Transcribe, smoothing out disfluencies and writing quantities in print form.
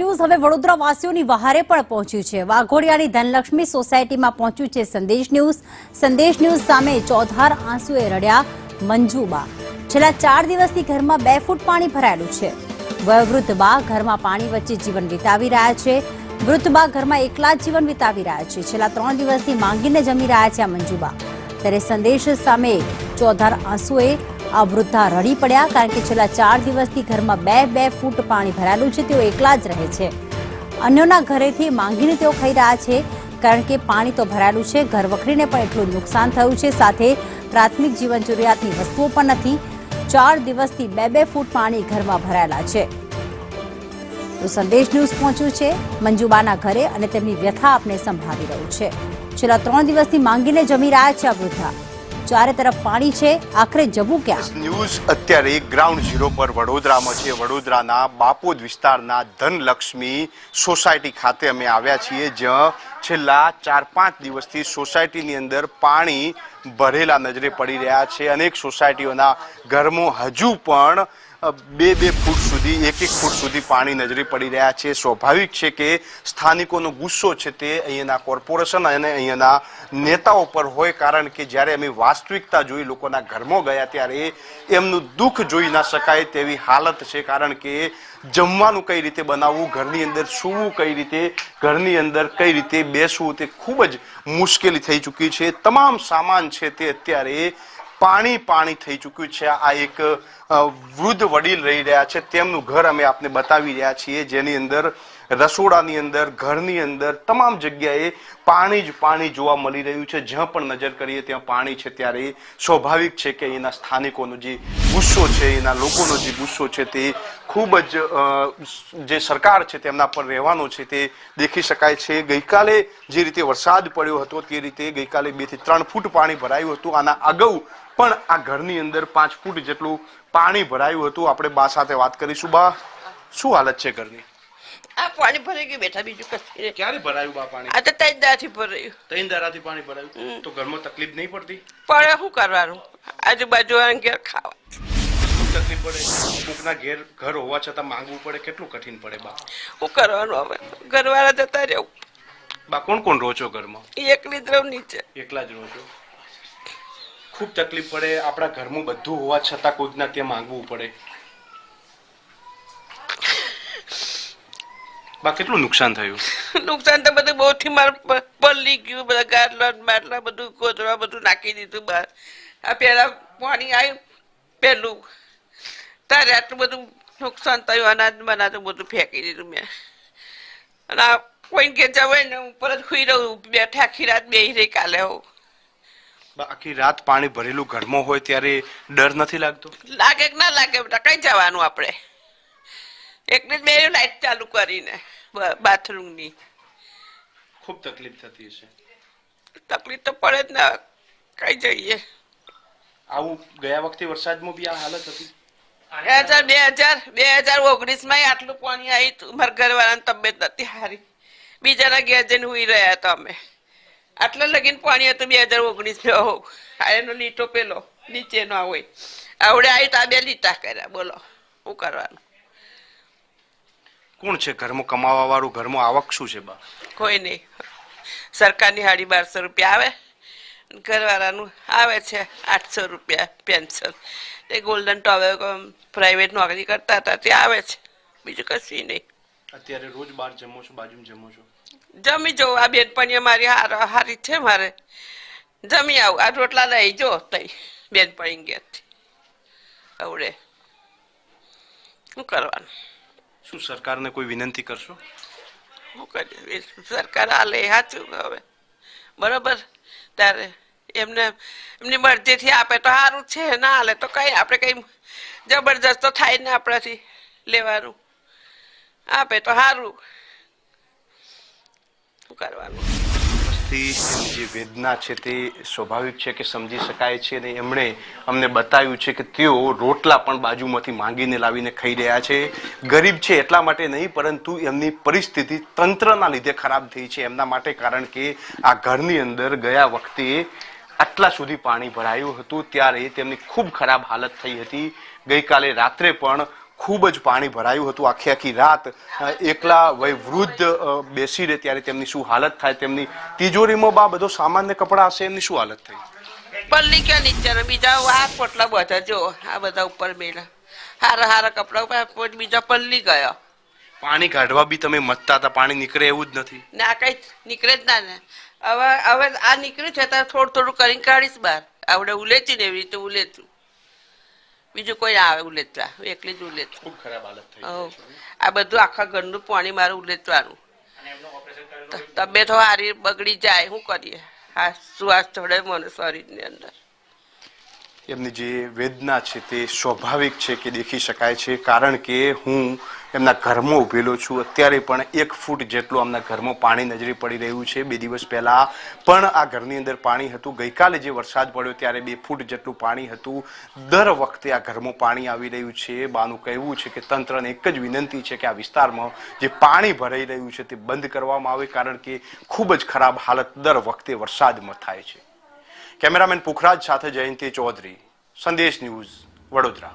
News હવે વડોદરા વાસીઓની વહારે પણ પહોંચ્યું છે। વાઘોડિયાની ધનલક્ષ્મી સોસાયટીમાં પહોંચ્યું છે સંદેશ ન્યૂઝ સામે ચોધાર આંસુએ રડ્યા મંજુબા। છેલ્લા 4 દિવસથી ઘરમાં 2 ફૂટ પાણી ભરાયેલું છે। વયોવૃદ્ધ બા ઘરમાં પાણી વચ્ચે જીવન વિતાવી રહ્યા છે। વૃદ્ધ બા ઘરમાં એકલા જ જીવન વિતાવી રહ્યા છે। છેલ્લા 3 દિવસથી માંગીને જમી રહ્યા છે આ મંજુબા। ત્યારે સંદેશ સામે ચોધાર આંસુએ આ વૃદ્ધા રડી પડ્યા, કારણ કે છેલ્લા 4 દિવસથી ઘરમાં 2 ફૂટ પાણી ભરાયેલું છે। તેઓ એકલા જ રહે છે। અન્યોના ઘરેથી માંગીને તેઓ ખાઈ રહ્યા છે, કારણ કે પાણી તો ભરાયેલું છે। ઘર વખરીને પણ એટલું નુકસાન થયું છે, સાથે પ્રાથમિક જીવન જરૂરિયાતની વસ્તુઓ પણ નથી। 4 દિવસથી 2 ફૂટ પાણી ઘરમાં ભરાયેલા છે। તો સંદેશ ન્યૂઝ પહોંચ્યું છે મંજુબાના ઘરે અને તેમની વ્યથા આપને સંભળાવી રહ્યું છે। છેલ્લા 3 દિવસથી માંગીને જમી રહ્યા છે આ વૃદ્ધા। ચારે તરફ પાણી છે, આખરે જવું ક્યાં? ન્યૂઝ અત્યારે ગ્રાઉન્ડ ઝીરો પર વડોદરામાં છે। વડોદરાના બાપોદ વિસ્તારના ધનલક્ષ્મી સોસાયટી ખાતે અમે આવ્યા છીએ, જ્યાં છેલ્લા 4-5 દિવસથી સોસાયટીની અંદર પાણી ભરેલા નજરે પડી રહ્યા છે। અનેક સોસાયટીઓના ઘરમાં હજુ પણ 2 ફૂટ સુધી 1 ફૂટ સુધી પાણી નજરે પડી રહ્યા છે। સ્વાભાવિક છે કે સ્થાનિકોનો ગુસ્સો છે તે અહીંયાના કોર્પોરેશન અને અહીંયાના નેતાઓ પર હોય, કારણ કે જ્યારે અમે વાસ્તવિકતા જોઈ લોકોના ઘરમાં ગયા ત્યારે એમનું દુઃખ જોઈ ના શકાય તેવી હાલત છે। કારણ કે જમવાનું કઈ રીતે બનાવવું, ઘરની અંદર સૂવું કઈ રીતે, ઘરની અંદર કઈ રીતે બેસવું, તે ખૂબ જ મુશ્કેલી થઈ ચૂકી છે। તમામ સામાન છે તે અત્યારે પાણી થઈ ચૂક્યું છે। આ એક વૃદ્ધ વડીલ રહી રહ્યા છે, તેમનું ઘર અમે આપને બતાવી રહ્યા છીએ, જેની અંદર રસોડાની અંદર, ઘરની અંદર તમામ જગ્યાએ પાણી જોવા મળી રહ્યું છે। જ્યાં પણ નજર કરીએ ત્યાં પાણી છે। ત્યારે સ્વાભાવિક છે કે એના સ્થાનિકોનો જે ગુસ્સો છે, એના લોકોનો જે ગુસ્સો છે તે ખૂબ જ જે સરકાર છે તેમના પર રહેવાનો છે તે દેખી શકાય છે। ગઈકાલે જે રીતે વરસાદ પડ્યો હતો તે રીતે ગઈકાલે 2 થી 3 ફૂટ પાણી ભરાયું હતું। આના અગાઉ પણ આ ઘરની અંદર 5 ફૂટ જેટલું પાણી ભરાયું હતું। આપણે બા સાથે વાત કરીશું। બા, શું હાલત છે ઘરની? આ પાણી ભરાઈ ગયું બેઠા, બીજું કશું। ક્યારે ભરાયું બા પાણી? આ તો 3 દાડાથી ભરાયું। 3 દાડાથી પાણી ભરાયું તો ઘરમાં તકલીફ નહીં પડતી? પડે, શું કરવાનું? આજુબાજુ ઘેર ખાવા તકલીફ પડે। કોકના ઘર હોવા છતાં માંગવું પડે, કેટલું કઠિન પડે બા? શું કરવાનું? હવે ઘરવાળા જતા રહેવું। બા, કોણ રહો છો ઘરમાં? એકલી જ રહું, નીચે એકલા જ રહો છો? ખૂબ તકલીફ પડે। આપણા ઘરમાં બધું હોવા છતાં કોઈકના ત્યાં માંગવું પડે। બા, કેટલું નુકસાન થયું? નુકસાન તો બધું બહુ થી મારું પલળી ગયું, બધા ગાટલા બાટલા બધું કોતરા બધું નાખી દીધું બહાર। આ પેલા પાણી આવ્યું પેલું, તારે આટલું બધું નુકસાન થયું। અનાજ બનાજ બધું ફેંકી દીધું મેં। અને આ કોઈ કે જવાય ને ઉપર જ સુઈ રહું, બેઠા આખી રાત બેહી રહી કાલે। હું આખી રાત પાણી ભરેલું ઘરમાં હોય ત્યારે ડર નથી લાગતો? લાગે કે ના લાગે બેટા, કઈ જવાનું આપણે? એકને જ બે લાઈટ ચાલુ કરીને બાથરૂમની। ખૂબ તકલીફ થતી હશે? તકલીફ તો પડે જ ને, કઈ જઈએ। આવું ગયા વખતે વરસાદમાં બી આ હાલત હતી? 2019 માં આટલું પાણી આવ્યું હતું। મારા ઘરવાળાની તબિયત નથી સારી, બીજાના ઘેર જઈને હુઈ રહ્યા હતા અમે। આટલા લગીને પાણી હતું 2019 માં। એનો લીટો પેલો નીચેનો હોય, આવડે આવી તો આ 2 લીટા કર્યા। બોલો શું કરવાનું? કોણ છે ઘરમાં કમાવા વાળું? ઘરમાં આવક શું છે બા? કોઈ નહીં। સરકારની 1250 રૂપિયા આવે, ઘરવાળાનું આવે છે 800 રૂપિયા પેન્શન। એ ગોલ્ડન ટોવે પ્રાઇવેટ નોકરી કરતા હતા તે આવે છે, બીજું કશું નહીં। અત્યારે રોજ બહાર જમો છો? બાજુમાં જમો છો? જમી જાઉં। આ બેનપણીઓ મારી હારી છે, મારે જમી આવું। આ રોટલા લઈ જો તઈ બેનપણી ઘેરથી આવડે, શું કરવાનું? શું સરકારને કોઈ વિનંતી કરશો? શું કરીએ? સરકાર હાલે સાચું હવે બરોબર, ત્યારે એમની મરજીથી આપે તો સારું છે, ના હાલે તો કઈ આપણે કઈ જબરજસ્ત તો થાય ને આપણાથી લેવાનું। આપે તો સારું, શું કરવાનું? જે વેદના છે તે સ્વાભાવિક છે કે સમજી શકાય છે, અને એમણે અમને બતાવ્યું છે કે તેઓ રોટલા પણ બાજુમાંથી માંગીને લાવીને ખાઈ રહ્યા છે। ગરીબ છે એટલા માટે નહીં, પરંતુ એમની પરિસ્થિતિ તંત્રના લીધે ખરાબ થઈ છે એમના માટે, કારણ કે આ ઘરની અંદર ગયા વખતે આટલા સુધી પાણી ભરાયું હતું ત્યારે તેમની ખૂબ ખરાબ હાલત થઈ હતી। ગઈકાલે રાત્રે પણ ખૂબ જ પાણી ભરાયું હતું. આખી રાત એકલા વૃદ્ધ બેસી રહે ત્યારે તેમની શું હાલત થાય, તેમની તિજોરીમાં બા બધો સામાન્ય કપડા હશે, એમની શું હાલત થઈ? પલ્લી ક્યાં નીચે બીજા આ પોટલા બધા જો આ બધા ઉપર મેલા હારા કપડા ઉપર બીજા પલ્લી ગયા. પાણી કાઢવા બી તમે મથતા હતા, પાણી નીકળે એવું જ નથી ના કઈ નીકળે જ ના ને. હવે આ નીકળ્યું છે તો થોડું કરીને કાઢીશ બહાર. આવડે ઉલેચી ને એવી રીતે ઉલેચું, બીજું કોઈ ના આવે ઉલેચવા, એકલી જ ઉલેચું. ખૂબ ખરાબ હાલત થઈ. આ બધું આખા ઘરનું પાણી મારે ઉલેચવાનું. તબિયત હારી બગડી જાય, શું કરીએ? હા શ્વાસ ચડે મને શરીરની અંદર. એમની જે વેદના છે તે સ્વાભાવિક છે કે દેખી શકાય છે, કારણ કે હું એમના ઘરમાં ઊભેલો છું. અત્યારે પણ 1 ફૂટ જેટલું આમના ઘરમાં પાણી નજરે પડી રહ્યું છે. 2 દિવસ પહેલા પણ આ ઘરની અંદર પાણી હતું. ગઈકાલે જે વરસાદ પડ્યો ત્યારે 2 ફૂટ જેટલું પાણી હતું. દર વખતે આ ઘરમાં પાણી આવી રહ્યું છે. બાનું કહેવું છે કે તંત્રને એક જ વિનંતી છે કે આ વિસ્તારમાં જે પાણી ભરાઈ રહ્યું છે તે બંધ કરવામાં આવે, કારણ કે ખૂબ જ ખરાબ હાલત દર વખતે વરસાદમાં થાય છે. કેમેરામેન પુખરાજ સાથે જયંતિ ચૌધરી, સંદેશ ન્યૂઝ, વડોદરા.